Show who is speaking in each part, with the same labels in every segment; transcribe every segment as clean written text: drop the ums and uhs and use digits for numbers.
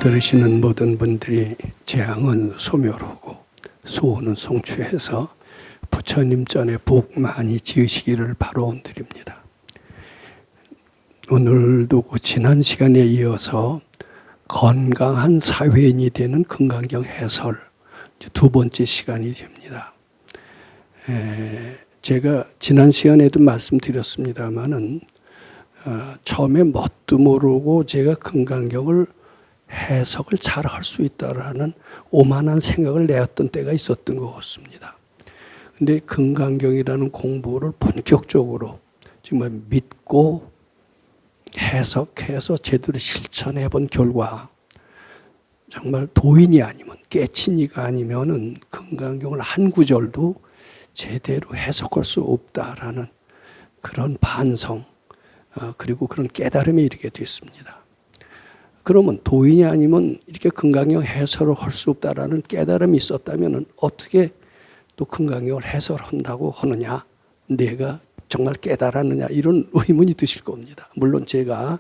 Speaker 1: 들으시는 모든 분들이 재앙은 소멸하고 소원은 성취해서 부처님 전에 복 많이 지으시기를 바라온드립니다. 오늘도 지난 시간에 이어서 건강한 사회인이 되는 건강경 해설 두 번째 시간이 됩니다. 제가 지난 시간에도 말씀드렸습니다마는 처음에 뭣도 모르고 제가 건강경을 해석을 잘 할 수 있다라는 오만한 생각을 내었던 때가 있었던 것 같습니다. 근데 건강경이라는 공부를 본격적으로 정말 믿고 해석해서 제대로 실천해 본 결과 정말 도인이 아니면 깨친 이가 아니면은 건강경을 한 구절도 제대로 해석할 수 없다라는 그런 반성 그리고 그런 깨달음에 이르게 됐습니다. 그러면 도인이 아니면 이렇게 건강경 해설을 할 수 없다라는 깨달음이 있었다면 어떻게 또 건강경을 해설한다고 하느냐, 내가 정말 깨달았느냐, 이런 의문이 드실 겁니다. 물론 제가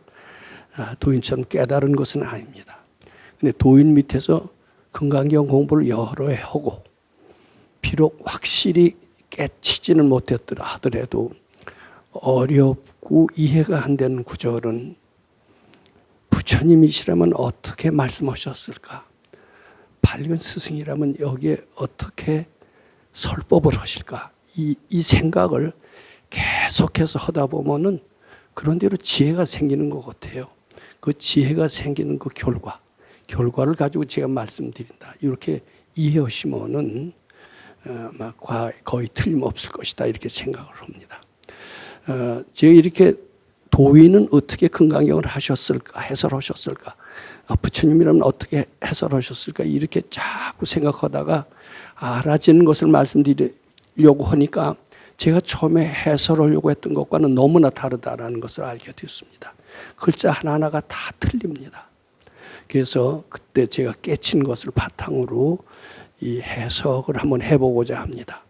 Speaker 1: 도인처럼 깨달은 것은 아닙니다. 근데 도인 밑에서 건강경 공부를 여러 해 하고 비록 확실히 깨치지는 못했더라 하더라도 어렵고 이해가 안 되는 구절은 부처님이시라면 어떻게 말씀하셨을까? 밝은 스승이라면 여기에 어떻게 설법을 하실까? 이 생각을 계속해서 하다 보면은 그런 대로 지혜가 생기는 것 같아요. 그 지혜가 생기는 그 결과를 가지고 제가 말씀드린다. 이렇게 이해하시면은 거의 틀림없을 것이다. 이렇게 생각을 합니다. 제가 이렇게 도인은 어떻게 건강경을 하셨을까, 해설하셨을까, 부처님이라면 어떻게 해설하셨을까, 이렇게 자꾸 생각하다가 알아지는 것을 말씀드리려고 하니까 제가 처음에 해설하려고 했던 것과는 너무나 다르다라는 것을 알게 됐습니다. 글자 하나하나가 다 틀립니다. 그래서 그때 제가 깨친 것을 바탕으로 이 해석을 한번 해보고자 합니다.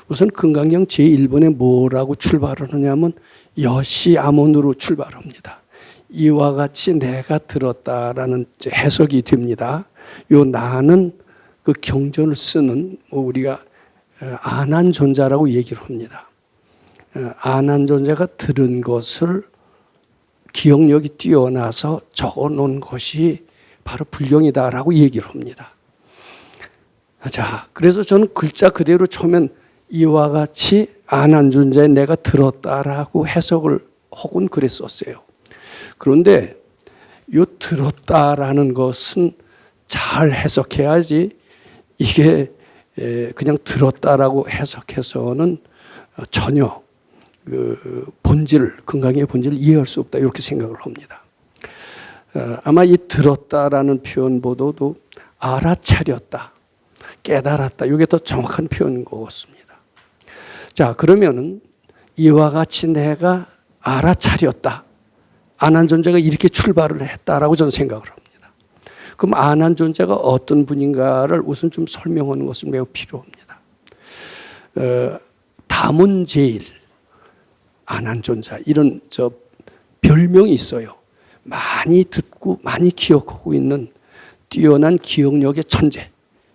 Speaker 1: 우선 건강경 제1번에 뭐라고 출발을 하냐면 여시아몬으로 출발합니다. 이와 같이 내가 들었다라는 해석이 됩니다. 요 나는 그 경전을 쓰는 우리가 아난존자라고 얘기를 합니다. 아난존자가 들은 것을 기억력이 뛰어나서 적어놓은 것이 바로 불경이다라고 얘기를 합니다. 자, 그래서 저는 글자 그대로 처음엔 이와 같이 아난존자에 내가 들었다라고 해석을 하곤 그랬었어요. 그런데 요 들었다라는 것은 잘 해석해야지 이게 그냥 들었다라고 해석해서는 전혀 그 본질, 건강의 본질을 이해할 수 없다, 이렇게 생각을 합니다. 아마 이 들었다라는 표현보다도 알아차렸다, 깨달았다, 이게 더 정확한 표현인 것 같습니다. 자, 그러면은 이와 같이 내가 알아차렸다, 아난존자가 이렇게 출발을 했다라고 저는 생각을 합니다. 그럼 아난존자가 어떤 분인가를 우선 좀 설명하는 것은 매우 필요합니다. 다문제일 아난존자, 이런 별명이 있어요. 많이 듣고 많이 기억하고 있는 뛰어난 기억력의 천재,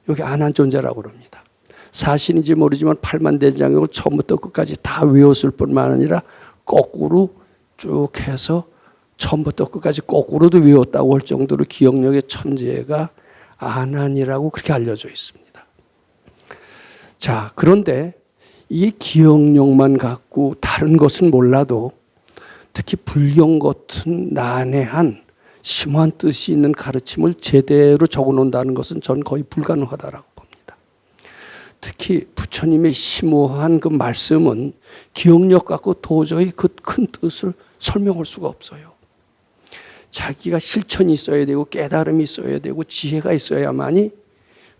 Speaker 1: 여기 아난존자라고 합니다. 사실인지 모르지만 팔만대장경을 처음부터 끝까지 다 외웠을 뿐만 아니라 거꾸로 쭉 해서 처음부터 끝까지 거꾸로도 외웠다고 할 정도로 기억력의 천재가 아난이라고 그렇게 알려져 있습니다. 자, 그런데 이 기억력만 갖고 다른 것은 몰라도 특히 불경 같은 난해한 심한 뜻이 있는 가르침을 제대로 적어놓는다는 것은 전 거의 불가능하다라고 봅니다. 특히 부처님의 심오한 그 말씀은 기억력 갖고 도저히 그 큰 뜻을 설명할 수가 없어요. 자기가 실천이 있어야 되고 깨달음이 있어야 되고 지혜가 있어야만이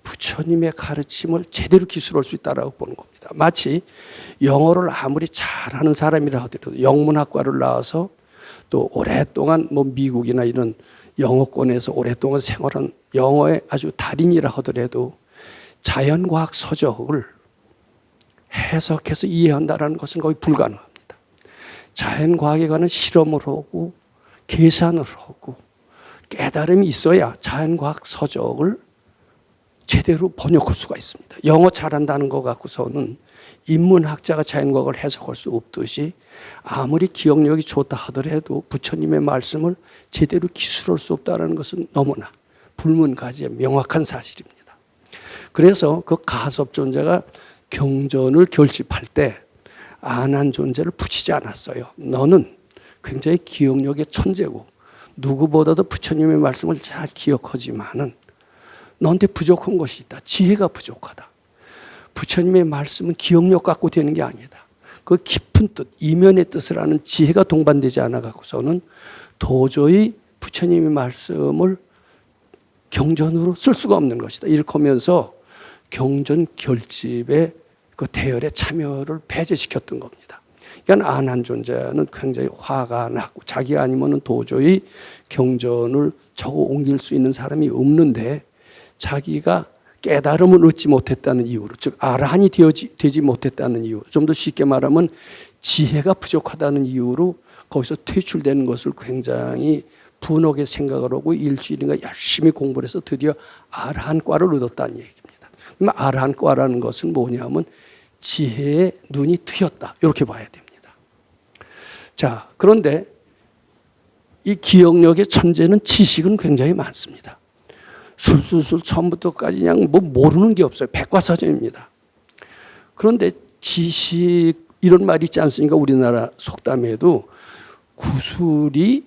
Speaker 1: 부처님의 가르침을 제대로 기술할 수 있다라고 보는 겁니다. 마치 영어를 아무리 잘하는 사람이라 하더라도 영문학과를 나와서 또 오랫동안 미국이나 이런 영어권에서 오랫동안 생활한 영어의 아주 달인이라 하더라도 자연과학 서적을 해석해서 이해한다는 것은 거의 불가능합니다. 자연과학에 관한 실험을 하고 계산을 하고 깨달음이 있어야 자연과학 서적을 제대로 번역할 수가 있습니다. 영어 잘한다는 것 갖고서는 인문학자가 자연과학을 해석할 수 없듯이 아무리 기억력이 좋다 하더라도 부처님의 말씀을 제대로 기술할 수 없다는 것은 너무나 불문가지의 명확한 사실입니다. 그래서 그 가섭존자가 경전을 결집할 때 아난존자를 붙이지 않았어요. 너는 굉장히 기억력의 천재고 누구보다도 부처님의 말씀을 잘 기억하지만은 너한테 부족한 것이 있다. 지혜가 부족하다. 부처님의 말씀은 기억력 갖고 되는 게 아니다. 그 깊은 뜻, 이면의 뜻을 아는 지혜가 동반되지 않아 갖고서는 도저히 부처님의 말씀을 경전으로 쓸 수가 없는 것이다. 이렇게 하면서 경전 결집의 그 대열에 참여를 배제시켰던 겁니다. 그러니까 아난존자는 굉장히 화가 났고 자기 아니면은 도저히 경전을 적어 옮길 수 있는 사람이 없는데 자기가 깨달음을 얻지 못했다는 이유로, 즉 아라한이 되지 못했다는 이유, 좀 더 쉽게 말하면 지혜가 부족하다는 이유로 거기서 퇴출되는 것을 굉장히 분하게 생각을 하고 일주일인가 열심히 공부를 해서 드디어 아라한과를 얻었다는 얘기입니다. 그럼 아라한과라는 것은 뭐냐면 지혜의 눈이 트였다, 이렇게 봐야 됩니다. 자, 그런데 이 기억력의 천재는 지식은 굉장히 많습니다. 술술술 처음부터까지 그냥 뭐 모르는 게 없어요. 백과사전입니다. 그런데 지식, 이런 말이 있지 않습니까? 우리나라 속담에도 구술이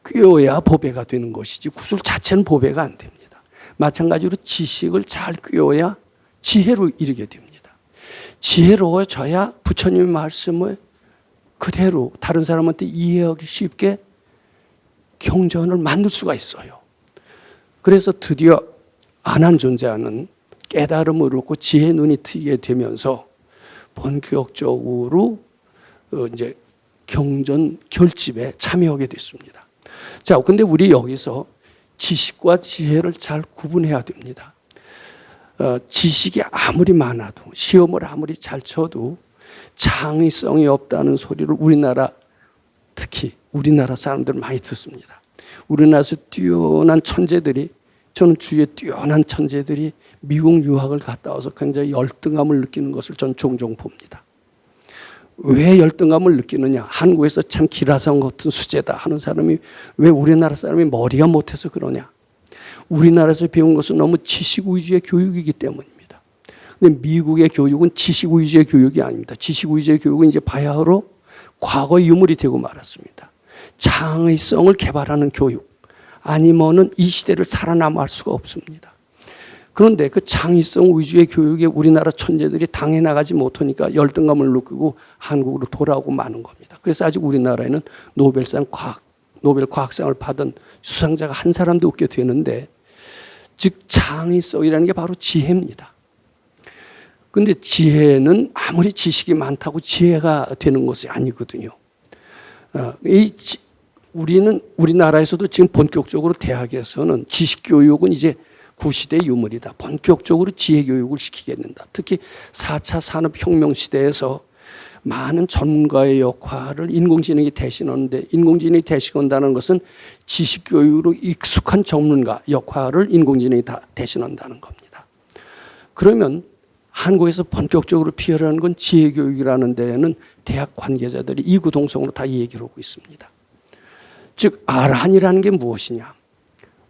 Speaker 1: 꿰어야 보배가 되는 것이지 구술 자체는 보배가 안 됩니다. 마찬가지로 지식을 잘 꿰어야 지혜로 이르게 됩니다. 지혜로워져야 부처님의 말씀을 그대로 다른 사람한테 이해하기 쉽게 경전을 만들 수가 있어요. 그래서 드디어 아난존자는 깨달음을 얻고 지혜의 눈이 트이게 되면서 본격적으로 이제 경전 결집에 참여하게 됐습니다. 자, 근데 우리 여기서 지식과 지혜를 잘 구분해야 됩니다. 지식이 아무리 많아도 시험을 아무리 잘 쳐도 창의성이 없다는 소리를 우리나라, 특히 우리나라 사람들 많이 듣습니다. 우리나라에서 뛰어난 천재들이, 저는 주위에 뛰어난 천재들이 미국 유학을 갔다 와서 굉장히 열등감을 느끼는 것을 전 종종 봅니다. 왜 열등감을 느끼느냐? 한국에서 참 기라성 같은 수재다 하는 사람이 왜 우리나라 사람이 머리가 못해서 그러냐? 우리나라에서 배운 것은 너무 지식 위주의 교육이기 때문입니다. 근데 미국의 교육은 지식 위주의 교육이 아닙니다. 지식 위주의 교육은 이제 바야흐로 과거의 유물이 되고 말았습니다. 창의성을 개발하는 교육 아니면은 이 시대를 살아남아 할 수가 없습니다. 그런데 그 창의성 위주의 교육에 우리나라 천재들이 당해 나가지 못하니까 열등감을 느끼고 한국으로 돌아오고 마는 겁니다. 그래서 아직 우리나라에는 노벨 과학상을 받은 수상자가 한 사람도 없게 되는데, 즉 창의성이라는 게 바로 지혜입니다. 그런데 지혜는 아무리 지식이 많다고 지혜가 되는 것이 아니거든요. 우리나라에서도 지금 본격적으로 대학에서는 지식교육은 이제 구시대의 유물이다. 본격적으로 지혜교육을 시키게 된다. 특히 4차 산업혁명 시대에서 많은 전문가의 역할을 인공지능이 대신하는데, 인공지능이 대신한다는 것은 지식교육으로 익숙한 전문가 역할을 인공지능이 다 대신한다는 겁니다. 그러면 한국에서 본격적으로 피어나는 건 지혜교육이라는 데에는 대학 관계자들이 이구동성으로 다 얘기를 하고 있습니다. 즉 아라한이라는 게 무엇이냐?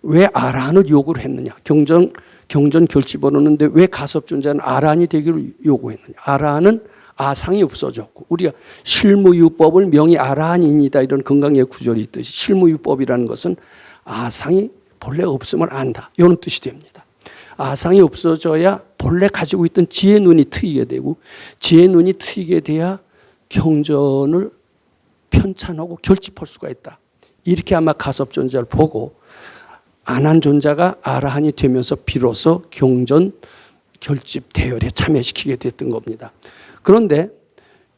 Speaker 1: 왜 아라한을 요구를 했느냐? 경전 결집을 하는데 왜 가섭존자는 아라한이 되기를 요구했느냐? 아라한은 아상이 없어졌고, 우리가 실무유법을 명이 아라한이니다 이런 건강의 구절이 있듯이 실무유법이라는 것은 아상이 본래 없음을 안다, 이런 뜻이 됩니다. 아상이 없어져야 본래 가지고 있던 지혜 눈이 트이게 되고, 지혜 눈이 트이게 돼야 경전을 편찬하고 결집할 수가 있다. 이렇게 아마 가섭존자를 보고 아난존자가 아라한이 되면서 비로소 경전 결집 대열에 참여시키게 됐던 겁니다. 그런데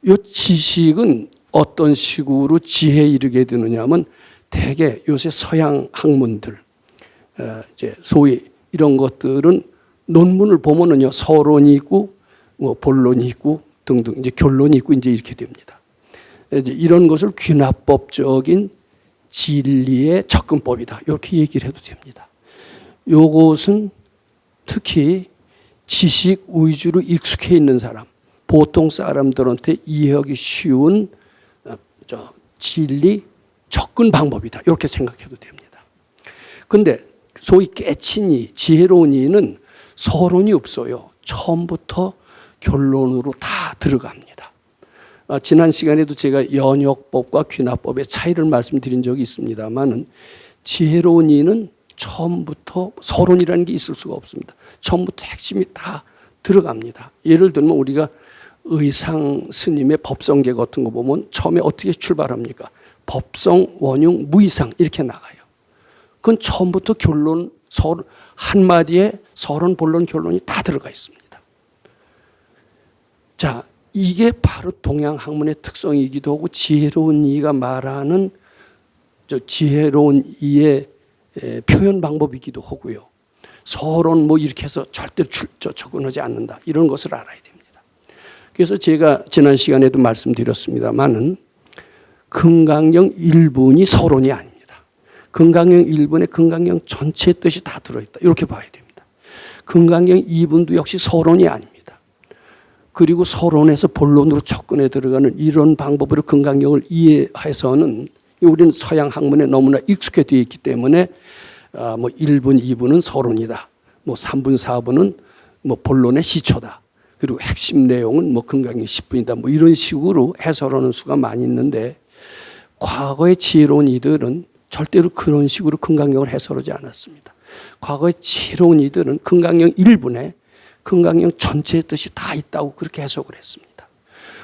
Speaker 1: 이 지식은 어떤 식으로 지혜에 이르게 되느냐 하면, 대개 요새 서양 학문들, 이제 소위 이런 것들은 논문을 보면은요, 서론이 있고, 뭐 본론이 있고 등등, 이제 결론이 있고, 이제 이렇게 됩니다. 이제 이런 것을 귀납법적인 진리의 접근법이다. 이렇게 얘기를 해도 됩니다. 요것은 특히 지식 위주로 익숙해 있는 사람, 보통 사람들한테 이해하기 쉬운 진리 접근 방법이다. 이렇게 생각해도 됩니다. 그런데 소위 깨친 이, 지혜로운 이는 서론이 없어요. 처음부터 결론으로 다 들어갑니다. 지난 시간에도 제가 연역법과 귀납법의 차이를 말씀드린 적이 있습니다만 지혜로운 이는 처음부터 서론이라는 게 있을 수가 없습니다. 처음부터 핵심이 다 들어갑니다. 예를 들면 우리가 의상 스님의 법성계 같은 거 보면 처음에 어떻게 출발합니까? 법성, 원흉, 무이상 이렇게 나가요. 그건 처음부터 결론, 한마디에 서론, 본론, 결론이 다 들어가 있습니다. 자, 이게 바로 동양 학문의 특성이기도 하고 지혜로운 이가 말하는 지혜로운 이의 표현 방법이기도 하고요. 서론 뭐 이렇게 해서 절대로 접근하지 않는다. 이런 것을 알아야 됩니다. 그래서 제가 지난 시간에도 말씀드렸습니다만은 금강경 1분이 서론이 아닙니다. 금강경 1분에 금강경 전체의 뜻이 다 들어있다. 이렇게 봐야 됩니다. 금강경 2분도 역시 서론이 아닙니다. 그리고 서론에서 본론으로 접근해 들어가는 이런 방법으로 금강경을 이해해서는 우리는 서양 학문에 너무나 익숙해 되어 있기 때문에 뭐 1분, 2분은 서론이다. 뭐 3분, 4분은 뭐 본론의 시초다. 그리고 핵심 내용은 뭐 금강경 10분이다. 뭐 이런 식으로 해설하는 수가 많이 있는데 과거의 지혜로운 이들은 절대로 그런 식으로 금강경을 해설하지 않았습니다. 과거의 지혜로운 이들은 금강경 1분에 금강경 전체의 뜻이 다 있다고 그렇게 해석을 했습니다.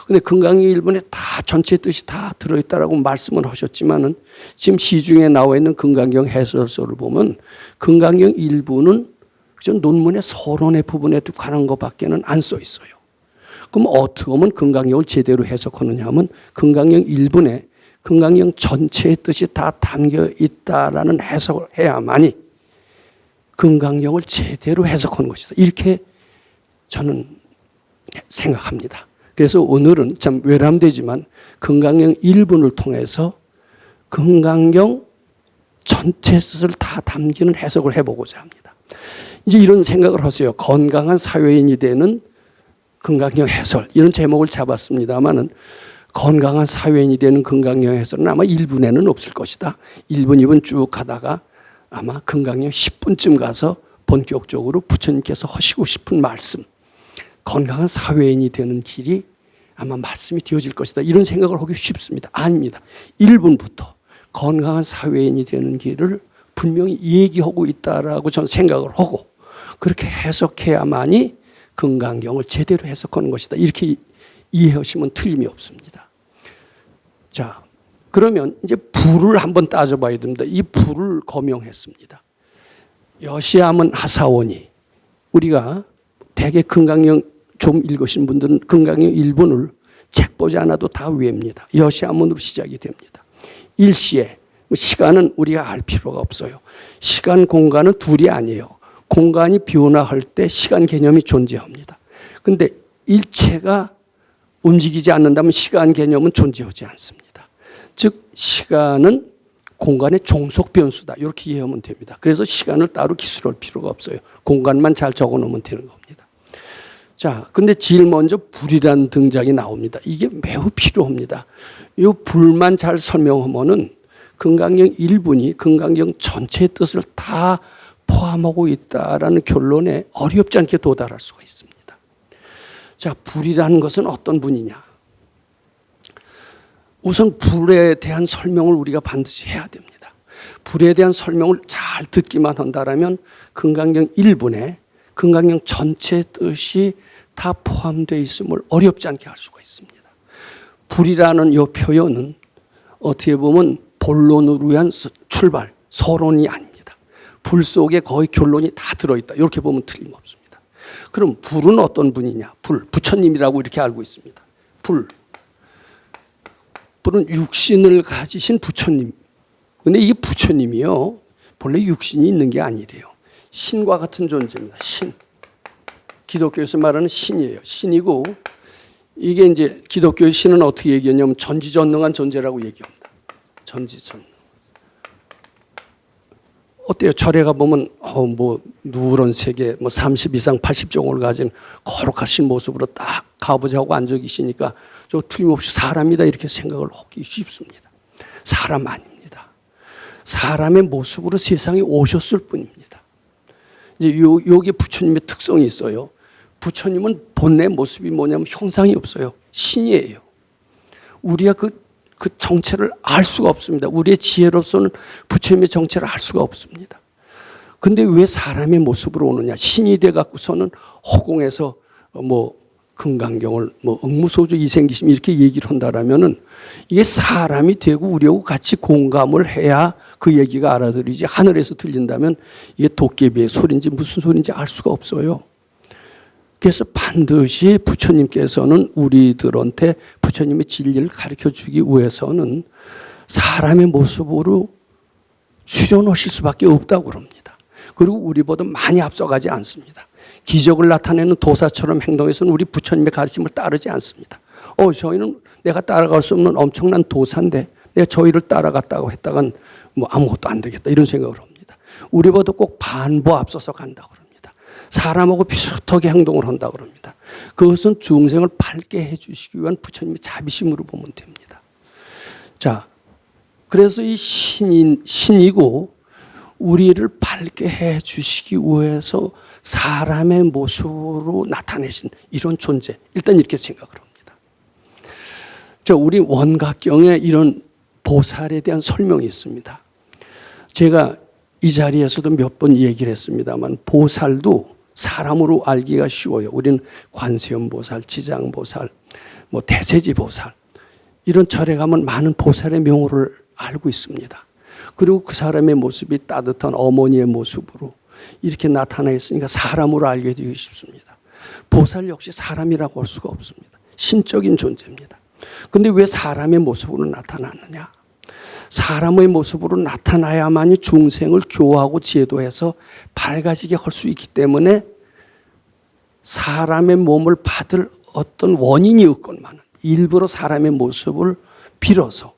Speaker 1: 그런데 금강경 1분에 다 전체의 뜻이 다 들어있다라고 말씀을 하셨지만은 지금 시중에 나와 있는 금강경 해설서를 보면 금강경 1분은 논문의 서론의 부분에 관한 것밖에는 안 써 있어요. 그럼 어떻게 하면 금강경을 제대로 해석하느냐 하면 금강경 1분에 금강경 전체의 뜻이 다 담겨 있다라는 해석을 해야만이 금강경을 제대로 해석하는 것이다. 이렇게 저는 생각합니다. 그래서 오늘은 참 외람되지만 금강경 1분을 통해서 금강경 전체 뜻을 다 담기는 해석을 해보고자 합니다. 이제 이런 생각을 하세요. 건강한 사회인이 되는 금강경 해설 이런 제목을 잡았습니다마는 건강한 사회인이 되는 금강경 해설은 아마 1분에는 없을 것이다. 1분, 2분 쭉 가다가 아마 금강경 10분쯤 가서 본격적으로 부처님께서 하시고 싶은 말씀 건강한 사회인이 되는 길이 아마 말씀이 되어질 것이다. 이런 생각을 하기 쉽습니다. 아닙니다. 1분부터 건강한 사회인이 되는 길을 분명히 얘기하고 있다라고 저는 생각을 하고 그렇게 해석해야만이 금강경을 제대로 해석하는 것이다. 이렇게 이해하시면 틀림이 없습니다. 자, 그러면 이제 불을 한번 따져봐야 됩니다. 이 불을 거명했습니다. 여시암은 하사원이 우리가 대개 금강경 좀 읽으신 분들은 금강경 1분을 책 보지 않아도 다 외웁니다. 여시암문으로 시작이 됩니다. 일시에 시간은 우리가 알 필요가 없어요. 시간 공간은 둘이 아니에요. 공간이 변화할 때 시간 개념이 존재합니다. 그런데 일체가 움직이지 않는다면 시간 개념은 존재하지 않습니다. 즉 시간은 공간의 종속 변수다. 이렇게 이해하면 됩니다. 그래서 시간을 따로 기술할 필요가 없어요. 공간만 잘 적어놓으면 되는 겁니다. 자, 근데 제일 먼저 불이라는 등장이 나옵니다. 이게 매우 필요합니다. 이 불만 잘 설명하면은 금강경 1분이 금강경 전체의 뜻을 다 포함하고 있다라는 결론에 어렵지 않게 도달할 수가 있습니다. 자, 불이라는 것은 어떤 분이냐? 우선 불에 대한 설명을 우리가 반드시 해야 됩니다. 불에 대한 설명을 잘 듣기만 한다라면 금강경 1분에 금강경 전체의 뜻이 다 포함되어 있음을 어렵지 않게 할 수가 있습니다. 불이라는 이 표현은 어떻게 보면 본론으로 위한 출발, 서론이 아닙니다. 불 속에 거의 결론이 다 들어있다. 이렇게 보면 틀림없습니다. 그럼 불은 어떤 분이냐? 부처님이라고 이렇게 알고 있습니다. 불은 육신을 가지신 부처님. 근데 이게 부처님이요. 본래 육신이 있는 게 아니래요. 신과 같은 존재입니다. 신. 기독교에서 말하는 신이에요. 신이고 이게 이제 기독교의 신은 어떻게 얘기하냐면 전지전능한 존재라고 얘기합니다. 전지전능. 어때요? 절에 가보면 뭐 누런 세계 뭐 30 이상 80종을 가진 거룩하신 모습으로 딱 가보자고 앉아 계시니까 저 틀림없이 사람이다 이렇게 생각을 하기 쉽습니다. 사람 아닙니다. 사람의 모습으로 세상에 오셨을 뿐입니다. 이제 요게 부처님의 특성이 있어요. 부처님은 본래 모습이 뭐냐면 형상이 없어요. 신이에요. 우리가 그 정체를 알 수가 없습니다. 우리의 지혜로서는 부처님의 정체를 알 수가 없습니다. 근데 왜 사람의 모습으로 오느냐? 신이 돼 갖고서는 허공에서 뭐 금강경을 뭐 응무소주 이생기심 이렇게 얘기를 한다라면은 이게 사람이 되고 우리하고 같이 공감을 해야 그 얘기가 알아들리지. 하늘에서 들린다면 이게 도깨비의 소리인지 무슨 소리인지 알 수가 없어요. 그래서 반드시 부처님께서는 우리들한테 부처님의 진리를 가르쳐 주기 위해서는 사람의 모습으로 출현하실 수밖에 없다고 그럽니다. 그리고 우리보다 많이 앞서가지 않습니다. 기적을 나타내는 도사처럼 행동해서는 우리 부처님의 가르침을 따르지 않습니다. 저희는 내가 따라갈 수 없는 엄청난 도사인데 내가 저희를 따라갔다고 했다간 뭐 아무것도 안 되겠다 이런 생각을 합니다. 우리보다 꼭 반보 앞서서 간다고 그럽니다. 사람하고 비슷하게 행동을 한다고 그럽니다. 그것은 중생을 밝게 해주시기 위한 부처님의 자비심으로 보면 됩니다. 자, 그래서 이 신이고 우리를 밝게 해주시기 위해서 사람의 모습으로 나타내신 이런 존재, 일단 이렇게 생각을 합니다. 우리 원각경에 이런 보살에 대한 설명이 있습니다. 제가 이 자리에서도 몇 번 얘기를 했습니다만 보살도 사람으로 알기가 쉬워요. 우리는 관세음보살, 지장보살, 뭐 대세지보살 이런 절에 가면 많은 보살의 명호를 알고 있습니다. 그리고 그 사람의 모습이 따뜻한 어머니의 모습으로 이렇게 나타나 있으니까 사람으로 알게 되기 쉽습니다. 보살 역시 사람이라고 할 수가 없습니다. 신적인 존재입니다. 그런데 왜 사람의 모습으로 나타나느냐? 사람의 모습으로 나타나야만이 중생을 교화하고 제도해서 밝아지게 할 수 있기 때문에 사람의 몸을 받을 어떤 원인이 없건만은 일부러 사람의 모습을 빌어서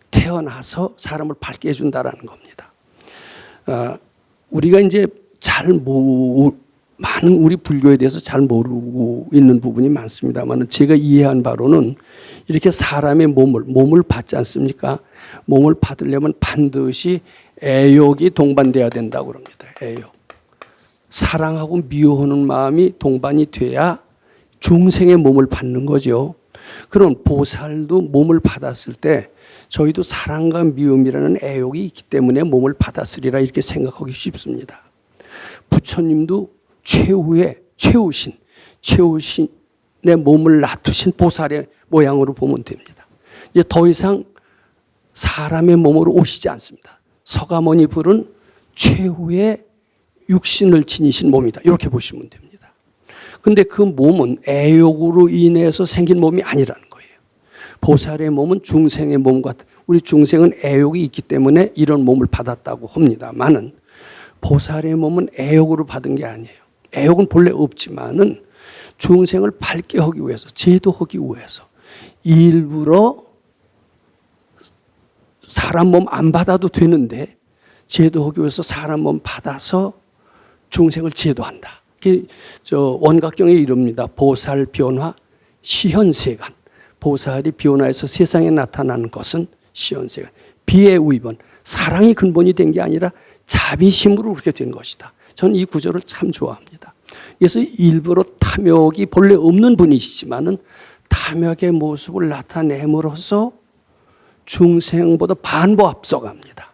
Speaker 1: 태어나서 사람을 밝게 해준다라는 겁니다. 우리가 이제 많은 우리 불교에 대해서 잘 모르고 있는 부분이 많습니다만 제가 이해한 바로는 이렇게 사람의 몸을 받지 않습니까? 몸을 받으려면 반드시 애욕이 동반돼야 된다고 그럽니다. 애욕. 사랑하고 미워하는 마음이 동반이 돼야 중생의 몸을 받는 거죠. 그럼 보살도 몸을 받았을 때 저희도 사랑과 미움이라는 애욕이 있기 때문에 몸을 받았으리라 이렇게 생각하기 쉽습니다. 부처님도 최후신의 몸을 놔두신 보살의 모양으로 보면 됩니다. 이제 더 이상 사람의 몸으로 오시지 않습니다. 서가모니 불은 최후의 육신을 지니신 몸이다. 이렇게 보시면 됩니다. 그런데 그 몸은 애욕으로 인해서 생긴 몸이 아니라는 거예요. 보살의 몸은 중생의 몸과 우리 중생은 애욕이 있기 때문에 이런 몸을 받았다고 합니다만은 보살의 몸은 애욕으로 받은 게 아니에요. 애욕은 본래 없지만은 중생을 밝게 하기 위해서, 제도하기 위해서 일부러 사람 몸 안 받아도 되는데 제도하기 위해서 사람 몸 받아서 중생을 제도한다. 원각경에 이릅니다. 보살 변화 시현세간. 보살이 변화해서 세상에 나타나는 것은 시현세간. 비의 위번. 사랑이 근본이 된 게 아니라 자비심으로 그렇게 된 것이다. 저는 이 구절을 참 좋아합니다. 그래서 일부러 탐욕이 본래 없는 분이시지만은 탐욕의 모습을 나타냄으로써 중생보다 반보 앞서갑니다.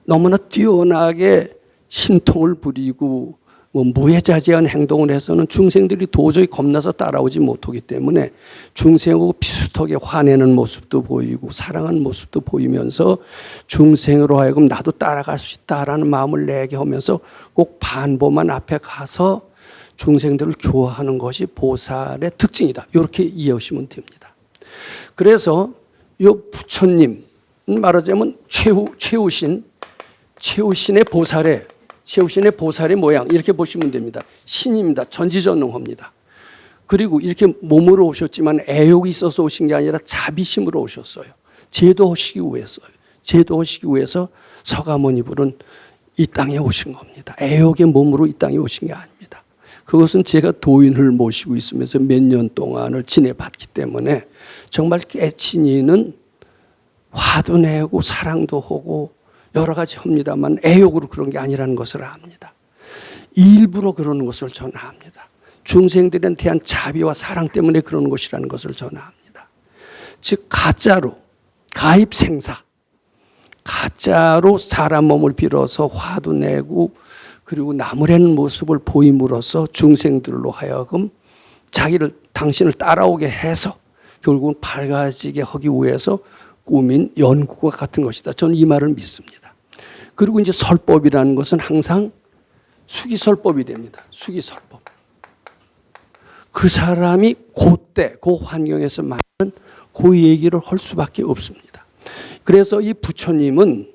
Speaker 1: 너무나 뛰어나게 신통을 부리고 무해자재한 행동을 해서는 중생들이 도저히 겁나서 따라오지 못하기 때문에 중생하고 비슷하게 화내는 모습도 보이고 사랑하는 모습도 보이면서 중생으로 하여금 나도 따라갈 수 있다라는 마음을 내게 하면서 꼭 반보만 앞에 가서 중생들을 교화하는 것이 보살의 특징이다. 이렇게 이해하시면 됩니다. 그래서 이 부처님 말하자면 최후신의 보살의 모양 이렇게 보시면 됩니다. 신입니다. 전지전능합니다. 그리고 이렇게 몸으로 오셨지만 애욕이 있어서 오신 게 아니라 자비심으로 오셨어요. 제도하시기 위해서 서가모니 불은 이 땅에 오신 겁니다. 애욕의 몸으로 이 땅에 오신 게 아닙니다. 그것은 제가 도인을 모시고 있으면서 몇 년 동안을 지내봤기 때문에 정말 깨친이는 화도 내고 사랑도 하고 여러 가지 합니다만 애욕으로 그런 게 아니라는 것을 압니다. 일부러 그러는 것을 저는 압니다. 중생들에 대한 자비와 사랑 때문에 그러는 것이라는 것을 저는 압니다. 즉 가짜로 가입생사, 가짜로 사람 몸을 빌어서 화도 내고 그리고 나무라는 모습을 보임으로써 중생들로 하여금 당신을 따라오게 해서 결국은 밝아지게 하기 위해서 꾸민 연구가 같은 것이다. 저는 이 말을 믿습니다. 그리고 이제 설법이라는 것은 항상 수기설법이 됩니다. 수기설법. 그 사람이 그때 그 환경에서 맞는 그 얘기를 할 수밖에 없습니다. 그래서 이 부처님은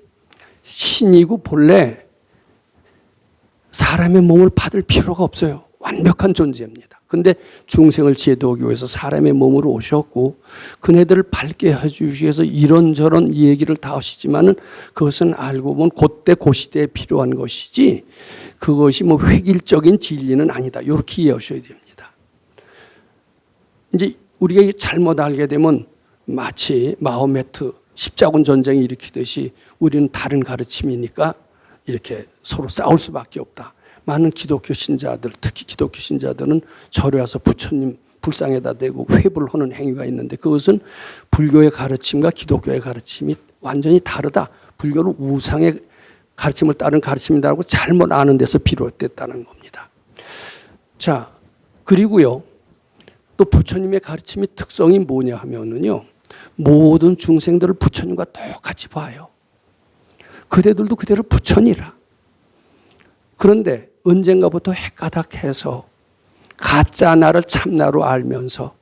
Speaker 1: 신이고 본래 사람의 몸을 받을 필요가 없어요. 완벽한 존재입니다. 근데 중생을 제도하기 위해서 사람의 몸으로 오셨고 그네들을 밝게 해주기 위해서 이런저런 얘기를 다 하시지만은 그것은 알고 보면 그때 그 시대에 필요한 것이지 그것이 뭐 획일적인 진리는 아니다. 이렇게 이해하셔야 됩니다. 이제 우리가 잘못 알게 되면 마치 마호메트 십자군 전쟁이 일으키듯이 우리는 다른 가르침이니까 이렇게 서로 싸울 수밖에 없다. 많은 기독교 신자들, 특히 기독교 신자들은 절에 와서 부처님 불상에다 대고 회부를 하는 행위가 있는데 그것은 불교의 가르침과 기독교의 가르침이 완전히 다르다. 불교는 우상의 가르침을 따른 가르침이라고 잘못 아는 데서 비롯됐다는 겁니다. 자, 그리고요. 또 부처님의 가르침의 특성이 뭐냐 하면은요. 모든 중생들을 부처님과 똑같이 봐요. 그대들도 그대로 부처니라. 그런데 언젠가부터 헷가닥해서 가짜 나를 참나로 알면서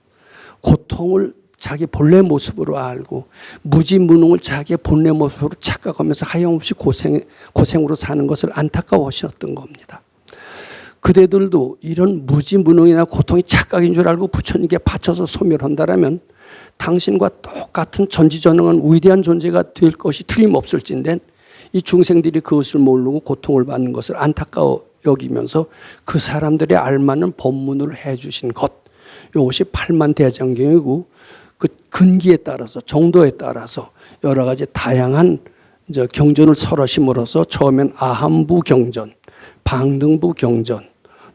Speaker 1: 고통을 자기 본래 모습으로 알고 무지무능을 자기의 본래 모습으로 착각하면서 하염없이 고생으로 사는 것을 안타까워하셨던 겁니다. 그대들도 이런 무지무능이나 고통이 착각인 줄 알고 부처님께 바쳐서 소멸한다라면 당신과 똑같은 전지전능한 위대한 존재가 될 것이 틀림없을진데 이 중생들이 그것을 모르고 고통을 받는 것을 안타까워 여기면서 그 사람들의 알맞는 법문을 해주신 것, 이것이 팔만대장경이고 그 근기에 따라서 정도에 따라서 여러 가지 다양한 경전을 설하심으로써 처음엔 아함부 경전, 방등부 경전,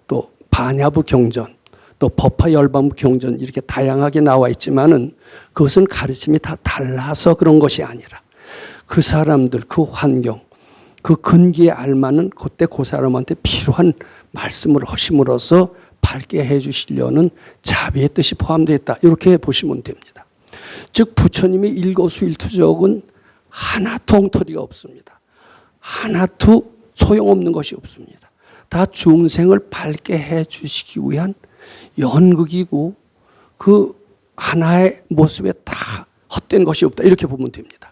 Speaker 1: 또 반야부 경전, 또 법화열반부 경전 이렇게 다양하게 나와 있지만은 그것은 가르침이 다 달라서 그런 것이 아니라 그 사람들, 그 환경, 그 근기에 알맞는 그때 그 사람한테 필요한 말씀을 하심으로써 밝게 해 주시려는 자비의 뜻이 포함되어 있다. 이렇게 보시면 됩니다. 즉 부처님의 일거수일투족은 하나도 엉터리가 없습니다. 하나도 소용없는 것이 없습니다. 다 중생을 밝게 해 주시기 위한 연극이고 그 하나의 모습에 다 헛된 것이 없다. 이렇게 보면 됩니다.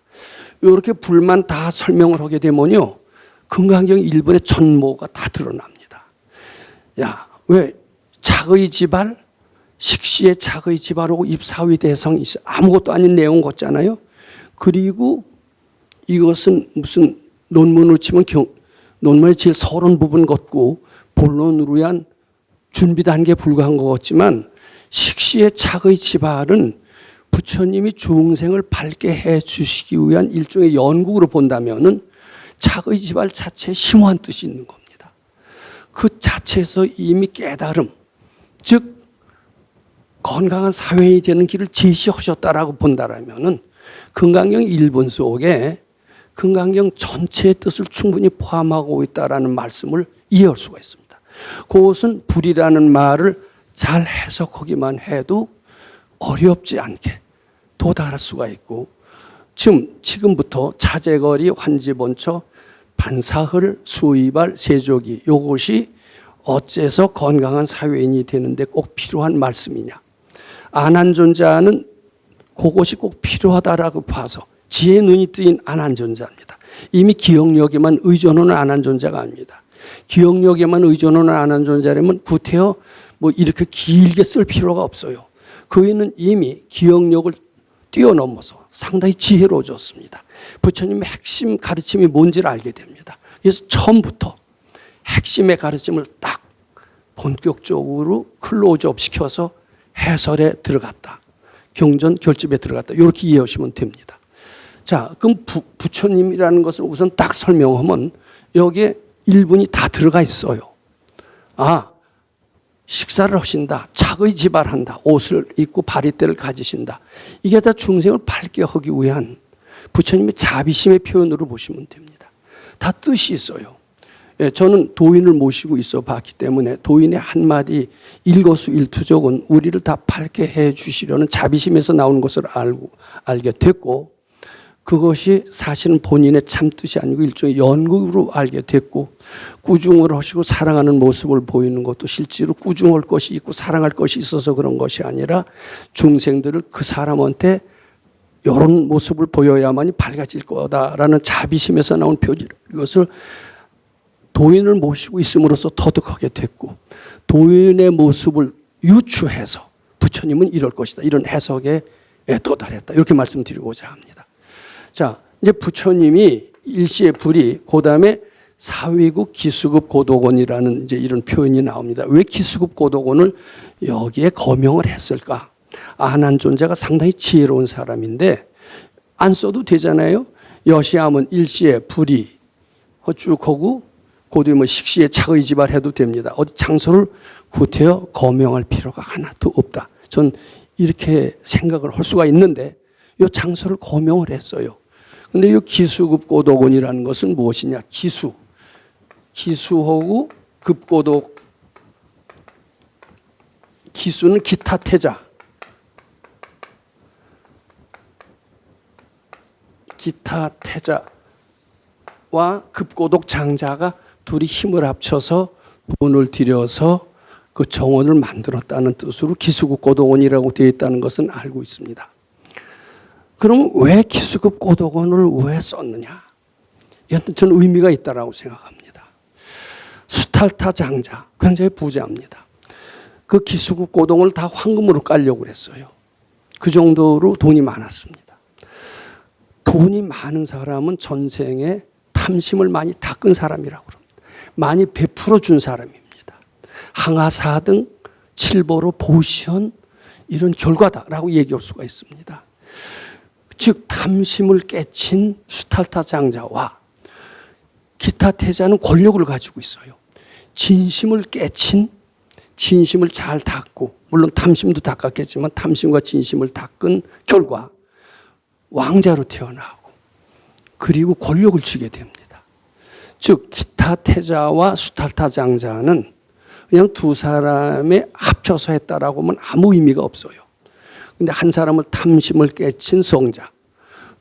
Speaker 1: 이렇게 불만 다 설명을 하게 되면요. 금강경 1번의 전모가 다 드러납니다. 야, 왜 작의 지발, 식시의 작의 지발하고 입사위 대성이 있어. 아무것도 아닌 내용 같잖아요. 그리고 이것은 무슨 논문으로 치면 논문의 제일 서론 부분 같고 본론으로 위한 준비 단계에 불과한 것 같지만 식시의 작의 지발은 부처님이 중생을 밝게 해 주시기 위한 일종의 연극으로 본다면은 작의 지발 자체에 심오한 뜻이 있는 겁니다. 그 자체에서 이미 깨달음, 즉 건강한 사회인이 되는 길을 제시하셨다라고 본다라면은 금강경 1번 속에 금강경 전체의 뜻을 충분히 포함하고 있다라는 말씀을 이해할 수가 있습니다. 그것은 불이라는 말을 잘 해석하기만 해도 어렵지 않게 도달할 수가 있고 지금부터 차제거리, 환지본처, 반사흘, 수의발, 세조기 이것이 어째서 건강한 사회인이 되는데 꼭 필요한 말씀이냐. 안한존자는 그것이 꼭 필요하다라고 봐서 지혜 눈이 뜨인 안한존자입니다. 이미 기억력에만 의존하는 안한존자가 아닙니다. 기억력에만 의존하는 안한존자라면 구태여 뭐 이렇게 길게 쓸 필요가 없어요. 그이는 이미 기억력을 뛰어넘어서 상당히 지혜로워졌습니다. 부처님의 핵심 가르침이 뭔지를 알게 됩니다. 그래서 처음부터 핵심의 가르침을 딱 본격적으로 클로즈업 시켜서 해설에 들어갔다. 경전 결집에 들어갔다. 이렇게 이해하시면 됩니다. 자, 그럼 부처님이라는 것을 우선 딱 설명하면 여기에 일분이 다 들어가 있어요. 식사를 하신다. 착의 지발한다. 옷을 입고 바리떼를 가지신다. 이게 다 중생을 밝게 하기 위한 부처님의 자비심의 표현으로 보시면 됩니다. 다 뜻이 있어요. 저는 도인을 모시고 있어 봤기 때문에 도인의 한마디 일거수일투족은 우리를 다 밝게 해 주시려는 자비심에서 나오는 것을 알게 됐고, 그것이 사실은 본인의 참뜻이 아니고 일종의 연극으로 알게 됐고, 꾸중을 하시고 사랑하는 모습을 보이는 것도 실제로 꾸중할 것이 있고 사랑할 것이 있어서 그런 것이 아니라 중생들을 그 사람한테 이런 모습을 보여야만이 밝아질 거다라는 자비심에서 나온 표지, 이것을 도인을 모시고 있음으로써 터득하게 됐고, 도인의 모습을 유추해서 부처님은 이럴 것이다, 이런 해석에 도달했다, 이렇게 말씀드리고자 합니다. 자, 이제 부처님이 일시의 불이, 그 다음에 사위국 기수급 고도곤이라는 이제 이런 표현이 나옵니다. 왜 기수급 고도곤을 여기에 거명을 했을까? 아난 존재가 상당히 지혜로운 사람인데 안 써도 되잖아요. 여시하면 일시의 불이 쭉 하고 고도에 뭐 식시에 차의지발 해도 됩니다. 어디 장소를 구태여 거명할 필요가 하나도 없다. 전 이렇게 생각을 할 수가 있는데 이 장소를 거명을 했어요. 근데 이 기수급 고도곤이라는 것은 무엇이냐? 기수하고 급고도, 기수는 기타 태자, 기타 태자와 급고독 장자가 둘이 힘을 합쳐서 돈을 들여서 그 정원을 만들었다는 뜻으로 기수급 고도곤이라고 되어 있다는 것은 알고 있습니다. 그럼 왜 기수급 고도곤을 왜 썼느냐? 이건 저는 의미가 있다고 생각합니다. 수탈타 장자, 굉장히 부자입니다. 그 기수급 고도곤을 다 황금으로 깔려고 했어요. 그 정도로 돈이 많았습니다. 돈이 많은 사람은 전생에 탐심을 많이 닦은 사람이라고 합니다. 많이 베풀어 준 사람입니다. 항아사등, 칠보로, 보시현 이런 결과다라고 얘기할 수가 있습니다. 즉 탐심을 깨친 수탈타 장자와 기타 태자는 권력을 가지고 있어요. 진심을 깨친, 진심을 잘 닦고, 물론 탐심도 닦았겠지만 탐심과 진심을 닦은 결과 왕자로 태어나고 그리고 권력을 쥐게 됩니다. 즉 기타 태자와 수탈타 장자는 그냥 두 사람의 합쳐서 했다라고 하면 아무 의미가 없어요. 근데 한 사람은 탐심을 깨친 성자,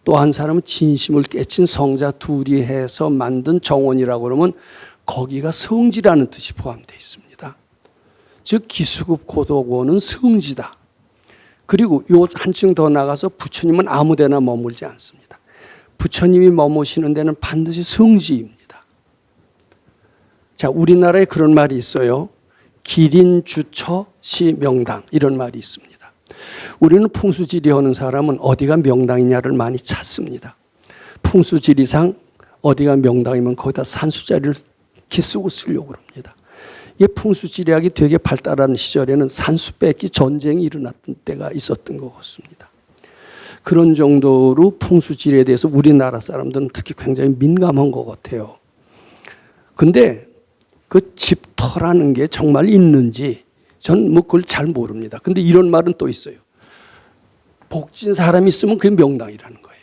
Speaker 1: 또 한 사람은 진심을 깨친 성자 둘이 해서 만든 정원이라고 그러면 거기가 성지라는 뜻이 포함되어 있습니다. 즉 기수급 고도곤은 성지다. 그리고 요 한층 더 나가서 부처님은 아무 데나 머물지 않습니다. 부처님이 머무시는 데는 반드시 성지입니다. 자, 우리나라에 그런 말이 있어요. 기린주처 시명당, 이런 말이 있습니다. 우리는 풍수지리 하는 사람은 어디가 명당이냐를 많이 찾습니다. 풍수지리상 어디가 명당이면 거기다 산수자리를 기쓰고 쓰려고 합니다. 이 풍수지리학이 되게 발달한 시절에는 산수 뺏기 전쟁이 일어났던 때가 있었던 것 같습니다. 그런 정도로 풍수지리에 대해서 우리나라 사람들은 특히 굉장히 민감한 것 같아요. 근데 그 집터라는 게 정말 있는지 전 뭐 그걸 잘 모릅니다. 근데 이런 말은 또 있어요. 복진 사람이 있으면 그게 명당이라는 거예요.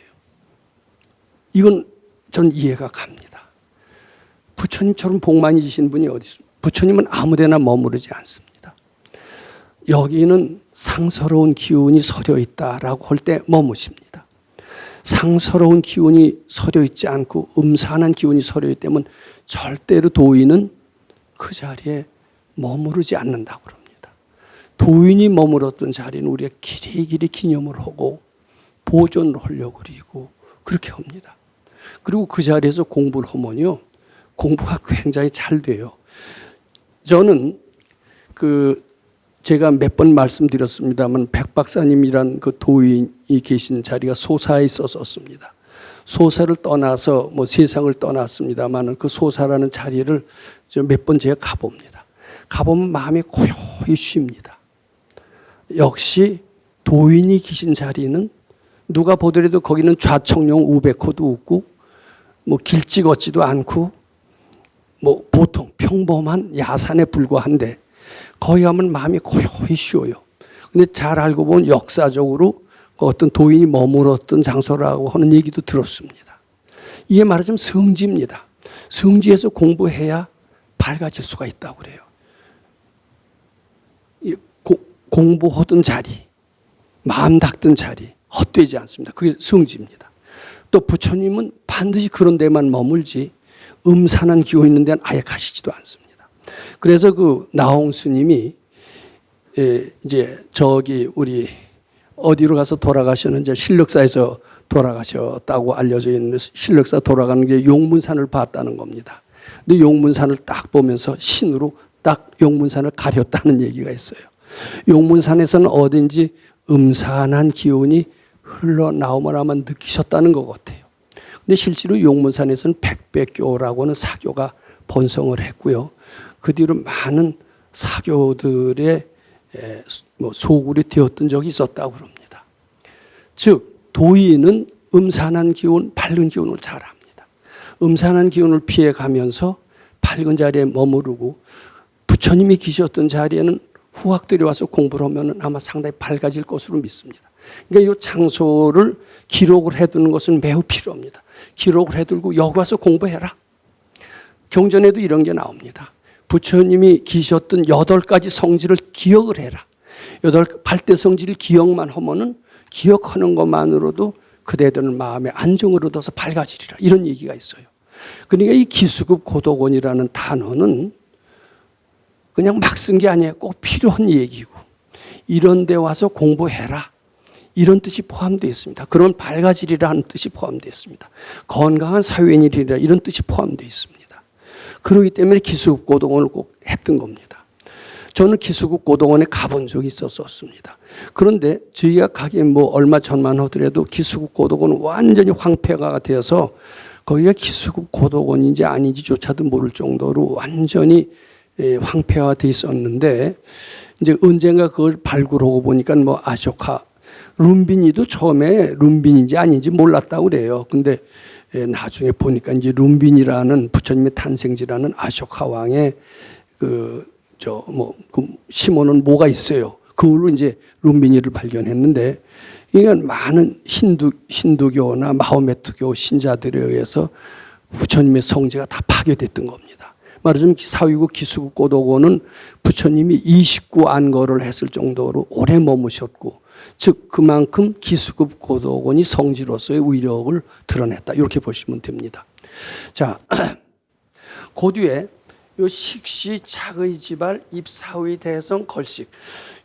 Speaker 1: 이건 전 이해가 갑니다. 부처님처럼 복 많이 주신 분이 어디 있습니까? 부처님은 아무 데나 머무르지 않습니다. 여기는 상서로운 기운이 서려 있다라고 할 때 머무십니다. 상서로운 기운이 서려 있지 않고 음산한 기운이 서려 있다면 절대로 도인은 그 자리에 머무르지 않는다고 합니다. 도인이 머물었던 자리는 우리가 길이길이 기념을 하고 보존을 하려고 그리고 그렇게 합니다. 그리고 그 자리에서 공부를 하면요, 공부가 굉장히 잘 돼요. 저는 제가 몇 번 말씀드렸습니다만 백 박사님이란 그 도인이 계신 자리가 소사에 있었습니다. 소사를 떠나서 뭐 세상을 떠났습니다만 그 소사라는 자리를 몇 번 제가 가봅니다. 가보면 마음이 고요히 쉽니다. 역시 도인이 계신 자리는 누가 보더라도 거기는 좌청룡 우베코도 없고 뭐 길지 걷지도 않고 뭐 보통 평범한 야산에 불과한데 거기 가면 마음이 고요히 쉬어요. 근데 잘 알고 보면 역사적으로 어떤 도인이 머물었던 장소라고 하는 얘기도 들었습니다. 이게 말하자면 성지입니다. 성지에서 공부해야 밝아질 수가 있다고 그래요. 공부하던 자리, 마음 닦던 자리 헛되지 않습니다. 그게 성지입니다. 또 부처님은 반드시 그런 데만 머물지 음산한 기호 있는 데는 아예 가시지도 않습니다. 그래서 그 나홍 스님이 이제 저기 우리 어디로 가서 돌아가셨는지 신력사에서 돌아가셨다고 알려져 있는 신력사 돌아가는 게 용문산을 봤다는 겁니다. 근데 용문산을 딱 보면서 신으로 딱 용문산을 가렸다는 얘기가 있어요. 용문산에서는 어딘지 음산한 기운이 흘러나오면 아마 느끼셨다는 것 같아요. 근데 실제로 용문산에서는 백백교라고 하는 사교가 번성을 했고요. 그 뒤로 많은 사교들의 소굴이 되었던 적이 있었다고 합니다. 즉 도인은 음산한 기운, 밝은 기운을 잘 합니다. 음산한 기운을 피해가면서 밝은 자리에 머무르고 부처님이 계셨던 자리에는 후학들이 와서 공부를 하면 아마 상당히 밝아질 것으로 믿습니다. 그러니까 이 장소를 기록을 해두는 것은 매우 필요합니다. 기록을 해두고 여기 와서 공부해라. 경전에도 이런 게 나옵니다. 부처님이 계셨던 8가지 성지를 기억을 해라. 8대 성지를 기억만 하면은 기억하는 것만으로도 그대들은 마음에 안정을 얻어서 밝아지리라. 이런 얘기가 있어요. 그러니까 이 기수급 고도곤이라는 단어는 그냥 막 쓴 게 아니에요. 꼭 필요한 얘기고 이런 데 와서 공부해라. 이런 뜻이 포함되어 있습니다. 그런 밝아지리라 하는 뜻이 포함되어 있습니다. 건강한 사회인이리라 이런 뜻이 포함되어 있습니다. 그렇기 때문에 기수급 고도곤을 꼭 했던 겁니다. 저는 기수급 고도곤에 가본 적이 있었습니다. 그런데 저희가 가긴 뭐 얼마 전만 하더라도 기수급 고도곤은 완전히 황폐가 되어서 거기가 기수급 고도곤인지 아닌지조차도 모를 정도로 완전히 황폐화되어 있었는데 이제 언젠가 그걸 발굴하고 보니까 뭐 아쇼카 룸비니도 처음에 룸빈인지 아닌지 몰랐다고 그래요. 근데 나중에 보니까 이제 룸빈이라는 부처님의 탄생지라는 아쇼카 왕의 그 시몬은 뭐가 있어요. 그걸로 이제 룸빈이를 발견했는데 이건 많은 힌두교나 마호메트교 신자들에 의해서 부처님의 성지가 다 파괴됐던 겁니다. 말하자면 사위국 기수국 고도곤은 부처님이 29안거를 했을 정도로 오래 머무셨고 즉 그만큼 기수급 고도곤이 성지로서의 위력을 드러냈다. 이렇게 보시면 됩니다. 자, 그 뒤에 요 식시 착의 지발 입사의 대성 걸식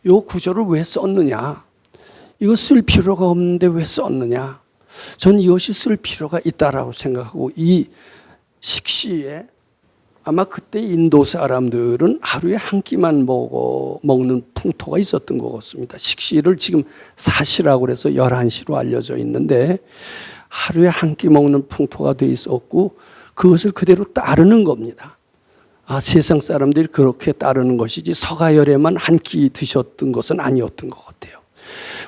Speaker 1: 요 구조를 왜 썼느냐? 이거 쓸 필요가 없는데 왜 썼느냐? 저는 이것이 쓸 필요가 있다라고 생각하고 이 식시에 아마 그때 인도 사람들은 하루에 한 끼만 먹는 풍토가 있었던 것 같습니다. 식시를 지금 사시라고 해서 11시로 알려져 있는데 하루에 한 끼 먹는 풍토가 돼 있었고 그것을 그대로 따르는 겁니다. 세상 사람들이 그렇게 따르는 것이지 서가열에만 한 끼 드셨던 것은 아니었던 것 같아요.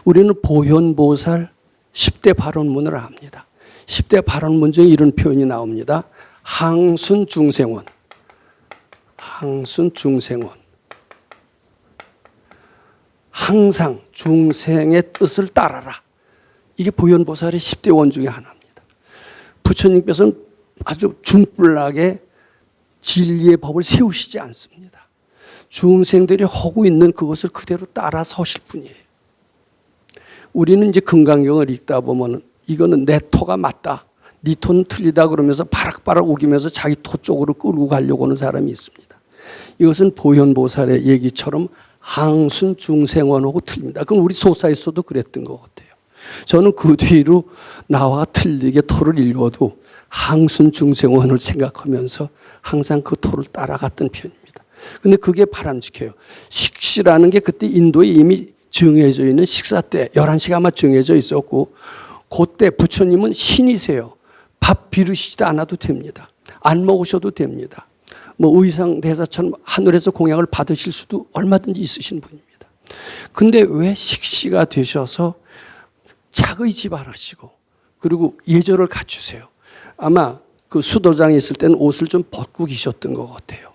Speaker 1: 우리는 보현보살 10대 발언문을 압니다. 10대 발언문 중에 이런 표현이 나옵니다. 항순 중생원. 항순 중생원. 항상 중생의 뜻을 따라라. 이게 보현보살의 10대 원 중에 하나입니다. 부처님께서는 아주 중불나게 진리의 법을 세우시지 않습니다. 중생들이 하고 있는 그것을 그대로 따라 서실 뿐이에요. 우리는 이제 금강경을 읽다 보면 이거는 내 토가 맞다. 네 토는 틀리다 그러면서 바락바락 우기면서 자기 토 쪽으로 끌고 가려고 하는 사람이 있습니다. 이것은 보현보살의 얘기처럼 항순 중생원하고 틀립니다. 그럼 우리 소사에서도 그랬던 것 같아요. 저는 그 뒤로 나와 틀리게 토를 읽어도 항순 중생원을 생각하면서 항상 그 토를 따라갔던 편입니다. 근데 그게 바람직해요. 식시라는 게 그때 인도에 이미 정해져 있는 식사 때 11시가 아마 정해져 있었고 그때 부처님은 신이세요. 밥 비르시지도 않아도 됩니다. 안 먹으셔도 됩니다. 뭐 의상 대사처럼 하늘에서 공양을 받으실 수도 얼마든지 있으신 분입니다. 근데 왜 식시가 되셔서 자의지발하시고 그리고 예절을 갖추세요? 아마 그 수도장에 있을 때는 옷을 좀 벗고 계셨던 것 같아요.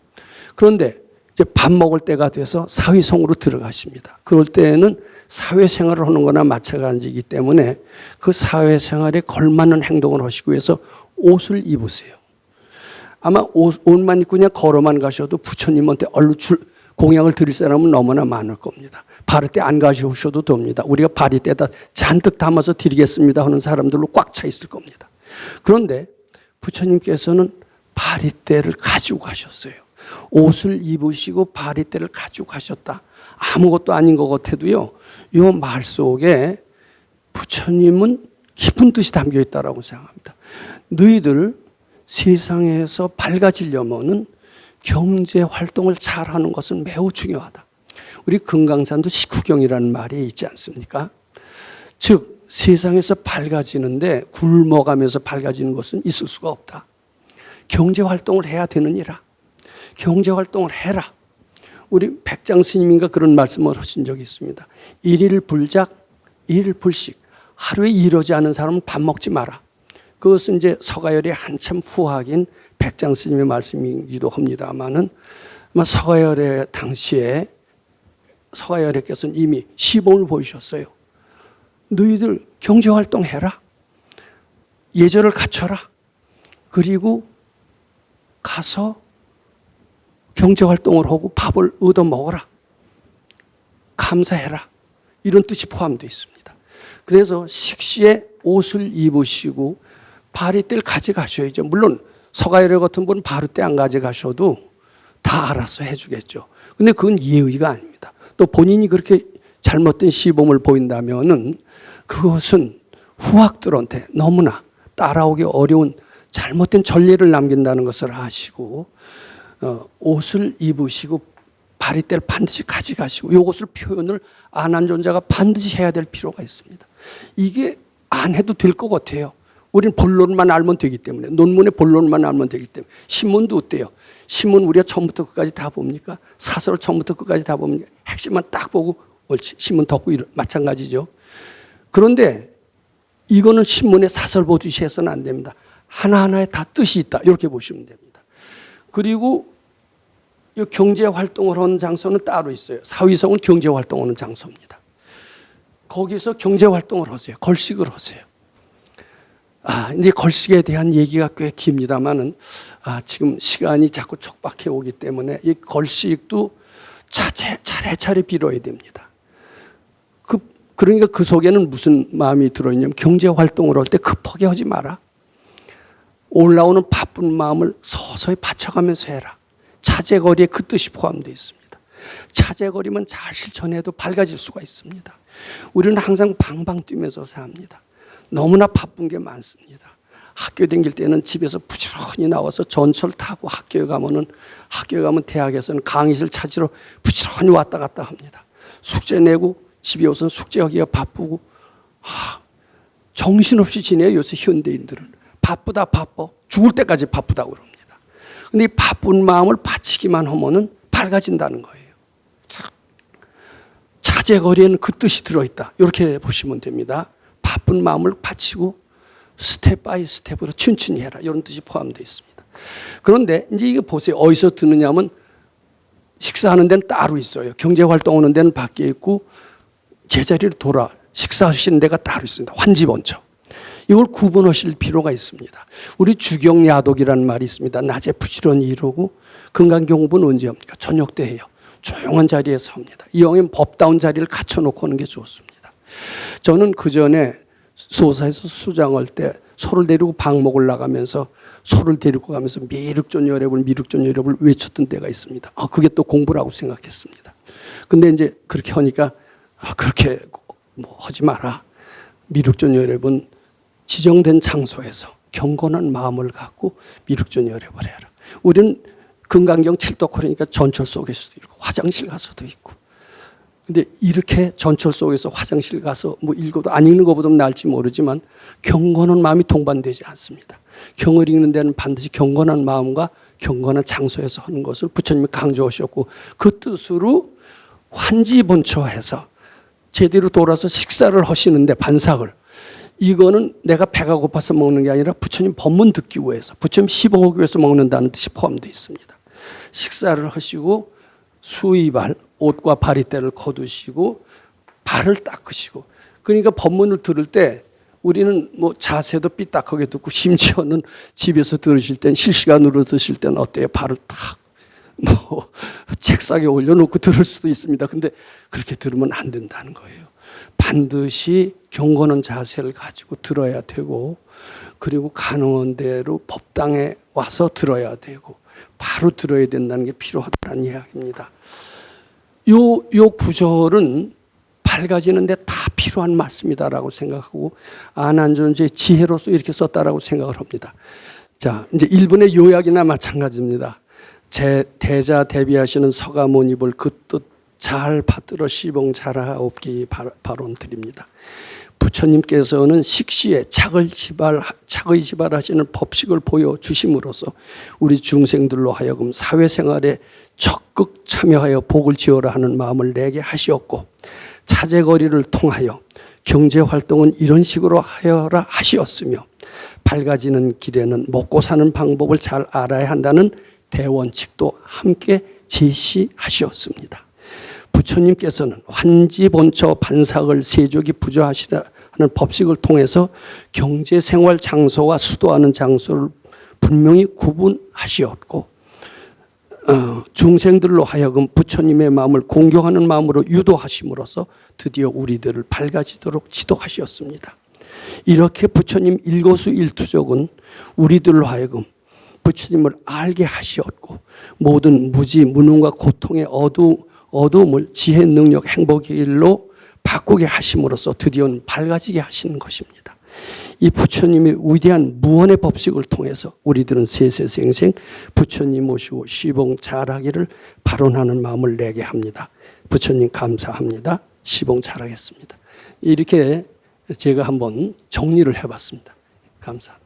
Speaker 1: 그런데 이제 밥 먹을 때가 돼서 사회성으로 들어가십니다. 그럴 때에는 사회생활을 하는 거나 마찬가지이기 때문에 그 사회생활에 걸맞는 행동을 하시고 해서 옷을 입으세요. 아마 옷만 입고 그냥 걸어만 가셔도 부처님한테 얼른 공양을 드릴 사람은 너무나 많을 겁니다. 바리떼 안 가셔도 됩니다. 우리가 바리떼에다 잔뜩 담아서 드리겠습니다 하는 사람들로 꽉 차 있을 겁니다. 그런데 부처님께서는 바리떼를 가지고 가셨어요. 옷을 입으시고 바리떼를 가지고 가셨다. 아무것도 아닌 것 같아도요. 이 말 속에 부처님은 깊은 뜻이 담겨 있다고 생각합니다. 너희들 세상에서 밝아지려면은 경제 활동을 잘하는 것은 매우 중요하다. 우리 금강산도 식후경이라는 말이 있지 않습니까? 즉 세상에서 밝아지는데 굶어가면서 밝아지는 것은 있을 수가 없다. 경제 활동을 해야 되느니라. 경제 활동을 해라. 우리 백장 스님인가 그런 말씀을 하신 적이 있습니다. 일일 불작, 일일 불식. 하루에 이러지 않은 사람은 밥 먹지 마라. 그것은 이제 서가열의 한참 후학인 백장 스님의 말씀이기도 합니다만은 서가열의 당시에 서가열께서는 이미 시범을 보이셨어요. 너희들 경제활동 해라. 예절을 갖춰라. 그리고 가서 경제활동을 하고 밥을 얻어 먹어라. 감사해라. 이런 뜻이 포함되어 있습니다. 그래서 식시에 옷을 입으시고 바리떼를 가져가셔야죠. 물론 서가열의 같은 분은 바리떼 안 가져가셔도 다 알아서 해주겠죠. 근데 그건 예의가 아닙니다. 또 본인이 그렇게 잘못된 시범을 보인다면은 그것은 후학들한테 너무나 따라오기 어려운 잘못된 전례를 남긴다는 것을 아시고 옷을 입으시고 바리떼를 반드시 가져가시고 이것을 표현을 안한존자가 반드시 해야 될 필요가 있습니다. 이게 안 해도 될 것 같아요. 우리는 본론만 알면 되기 때문에 논문의 본론만 알면 되기 때문에 신문도 어때요? 신문 우리가 처음부터 끝까지 다 봅니까? 사설 처음부터 끝까지 다 봅니까? 핵심만 딱 보고 옳지 신문 덮고 마찬가지죠. 그런데 이거는 신문의 사설 보듯이 해서는 안 됩니다. 하나하나에 다 뜻이 있다 이렇게 보시면 됩니다. 그리고 이 경제활동을 하는 장소는 따로 있어요. 사위성은 경제활동하는 장소입니다. 거기서 경제활동을 하세요. 걸식을 하세요. 이제 걸식에 대한 얘기가 꽤 깁니다만은 지금 시간이 자꾸 촉박해 오기 때문에 이 걸식도 차례차례 빌어야 됩니다. 그러니까 그 속에는 무슨 마음이 들어있냐면 경제활동을 할 때 급하게 하지 마라. 올라오는 바쁜 마음을 서서히 받쳐가면서 해라. 차제거리에 그 뜻이 포함되어 있습니다. 차제거리만 잘 실천해도 밝아질 수가 있습니다. 우리는 항상 방방 뛰면서 삽니다. 너무나 바쁜 게 많습니다. 학교 다닐 때는 집에서 부지런히 나와서 전철 타고 학교에 가면 대학에서는 강의실 찾으러 부지런히 왔다 갔다 합니다. 숙제 내고 집에 오서는 숙제하기가 바쁘고 정신없이 지내요. 요새 현대인들은. 바쁘다 바빠. 죽을 때까지 바쁘다고 그럽니다. 근데 이 바쁜 마음을 바치기만 하면은 밝아진다는 거예요. 차제거리에는 그 뜻이 들어있다. 이렇게 보시면 됩니다. 바쁜 마음을 바치고 스텝 바이 스텝으로 천천히 해라. 이런 뜻이 포함되어 있습니다. 그런데 이제 이거 보세요. 어디서 듣느냐면 식사하는 데는 따로 있어요. 경제활동하는 데는 밖에 있고 제자리로 돌아 식사하시는 데가 따로 있습니다. 환지번처. 이걸 구분하실 필요가 있습니다. 우리 주경야독이라는 말이 있습니다. 낮에 부지런히 이루고 금강경부는 언제 합니까? 저녁 때 해요. 조용한 자리에서 합니다. 이왕이면 법다운 자리를 갖춰놓고 하는 게 좋습니다. 저는 그 전에 소사에서 수장할 때 소를 데리고 방목을 나가면서 소를 데리고 가면서 미륵존 여reb을 외쳤던 때가 있습니다. 그게 또 공부라고 생각했습니다. 근데 이제 그렇게 하니까 그렇게 뭐 하지 마라. 미륵존 여reb은 지정된 장소에서 경건한 마음을 갖고 미륵존 여reb을 해라. 우리는 금강경 칠독하려니까 전철 속에서도 있고 화장실 가서도 있고. 근데 이렇게 전철 속에서 화장실 가서 뭐 읽어도 안 읽는 것보다 나을지 모르지만 경건한 마음이 동반되지 않습니다. 경을 읽는 데는 반드시 경건한 마음과 경건한 장소에서 하는 것을 부처님이 강조하셨고, 그 뜻으로 환지본초해서 제대로 돌아서 식사를 하시는데 반삭을, 이거는 내가 배가 고파서 먹는 게 아니라 부처님 법문 듣기 위해서, 부처님 시봉하기 위해서 먹는다는 뜻이 포함되어 있습니다. 식사를 하시고 수의발, 옷과 바리떼를 거두시고 발을 닦으시고, 그러니까 법문을 들을 때 우리는 뭐 자세도 삐딱하게 듣고, 심지어는 집에서 들으실 땐, 실시간으로 드실 때는 어때요? 발을 탁 뭐 책상에 올려놓고 들을 수도 있습니다. 근데 그렇게 들으면 안 된다는 거예요. 반드시 경건한 자세를 가지고 들어야 되고, 그리고 가능한 대로 법당에 와서 들어야 되고, 바로 들어야 된다는 게 필요하다는 이야기입니다. 요 구절은 밝아지는데 다 필요한 말씀이다라고 생각하고, 안한존재의 지혜로서 이렇게 썼다라고 생각을 합니다. 자, 이제 1분의 요약이나 마찬가지입니다. 제 대자 대비하시는 서가모니볼 그 뜻 잘 받들어 시봉 잘하옵기 발언 드립니다. 부처님께서는 식시에 착의지발하시는 법식을 보여주심으로써 우리 중생들로 하여금 사회생활에 적극 참여하여 복을 지어라 하는 마음을 내게 하시었고, 차제거리를 통하여 경제활동은 이런 식으로 하여라 하시었으며, 밝아지는 길에는 먹고 사는 방법을 잘 알아야 한다는 대원칙도 함께 제시하시었습니다. 부처님께서는 환지본처 반삭을 세족이 부조하시라 하는 법식을 통해서 경제생활 장소와 수도하는 장소를 분명히 구분하시었고, 중생들로 하여금 부처님의 마음을 공경하는 마음으로 유도하심으로써 드디어 우리들을 밝아지도록 지도하셨습니다. 이렇게 부처님 일거수일투족은 우리들로 하여금 부처님을 알게 하시었고, 모든 무지, 무능과 고통의 어두움을 지혜, 능력, 행복의 일로 바꾸게 하심으로써 드디어는 밝아지게 하시는 것입니다. 이 부처님의 위대한 무언의 법식을 통해서 우리들은 세세생생 부처님 모시고 시봉 잘하기를 발언하는 마음을 내게 합니다. 부처님 감사합니다. 시봉 잘하겠습니다. 이렇게 제가 한번 정리를 해봤습니다. 감사합니다.